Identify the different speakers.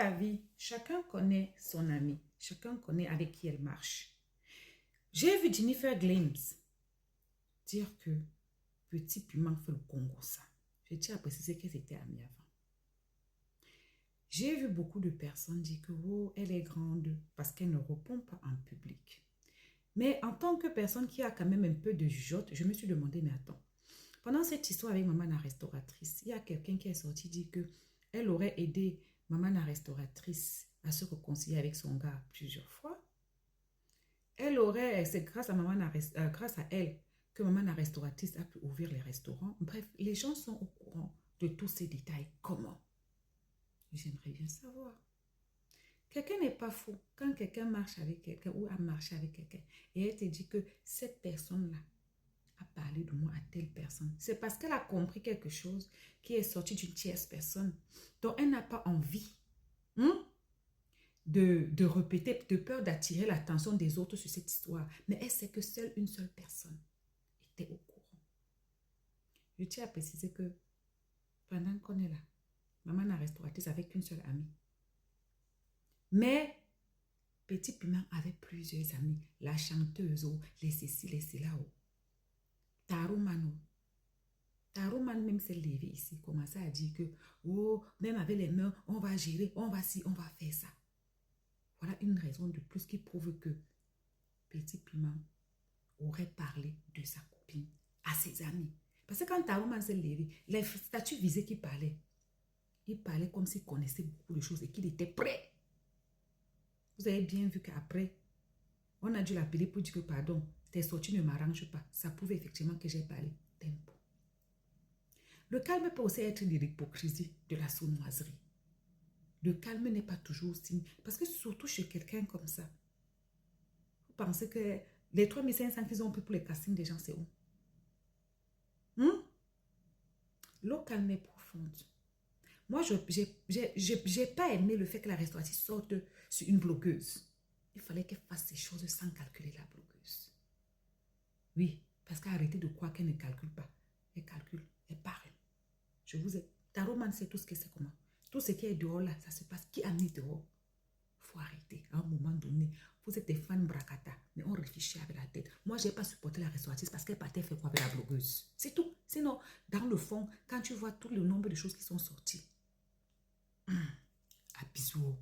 Speaker 1: la vie, chacun connaît son ami. Chacun connaît avec qui elle marche. J'ai vu Jennifer Glames dire que Petit Piment fait le Congo ça. Je tiens à préciser qu'elles étaient amies avant. J'ai vu beaucoup de personnes dire que oh, elle est grande parce qu'elle ne répond pas en public. Mais en tant que personne qui a quand même un peu de jugeote, je me suis demandé, mais attends, pendant cette histoire avec maman la restauratrice, il y a quelqu'un qui est sorti dire que elle aurait aidé maman la restauratrice à se réconcilier avec son gars plusieurs fois. C'est grâce à grâce à elle que maman la restauratrice a pu ouvrir les restaurants. Bref, les gens sont au courant de tous ces détails. Comment? J'aimerais bien savoir. Quelqu'un n'est pas fou. Quand quelqu'un marche avec quelqu'un ou a marché avec quelqu'un et elle te dit que cette personne-là a parlé de moi à telle personne, c'est parce qu'elle a compris quelque chose qui est sorti d'une tierce personne dont elle n'a pas envie de répéter, de peur d'attirer l'attention des autres sur cette histoire. Mais elle sait que seule une seule personne était au courant. Je tiens à préciser que pendant qu'on est là, maman n'a restauratrice avec une seule amie. Mais Petit Piment avait plusieurs amis. La chanteuse, les Cécile, les Céla. Tarouman. Tarouman même s'est levé ici, commençait à dire que, oh, même avec les mains, on va gérer, on va ci, on va faire ça. Voilà une raison de plus qui prouve que Petit Piment aurait parlé de sa copine à ses amis. Parce que quand Tarouman s'est levé, les statuts visés qu'il parlait, il parlait comme s'il connaissait beaucoup de choses et qu'il était prêt. Vous avez bien vu qu'après, on a dû l'appeler pour dire que pardon, tes sorties ne m'arrangent pas. Ça prouve effectivement que j'ai parlé. Tempo. Le calme peut aussi être de l'hypocrisie, de la sournoiserie. Le calme n'est pas toujours signe. Parce que surtout chez quelqu'un comme ça, vous pensez que les 3500 qu'ils ont pris pour les castings des gens, c'est où? L'eau calme est profonde. Moi, je n'ai pas aimé le fait que la restauratrice sorte sur une blogueuse. Il fallait qu'elle fasse ces choses sans calculer la blogueuse. Oui, parce qu'elle a arrêté de croire qu'elle ne calcule pas. Elle calcule, elle parle. Je vous ai... Taroman sait tout ce que c'est comment. Tout ce qui est dehors là, ça se passe. Qui a mis dehors? Il faut arrêter. À un moment donné, vous êtes des fans bracata, mais on réfléchit avec la tête. Moi, je n'ai pas supporté la restauratrice parce qu'elle partait faire quoi avec la blogueuse. C'est tout. Sinon, dans le fond, quand tu vois tout le nombre de choses qui sont sorties, à bisous.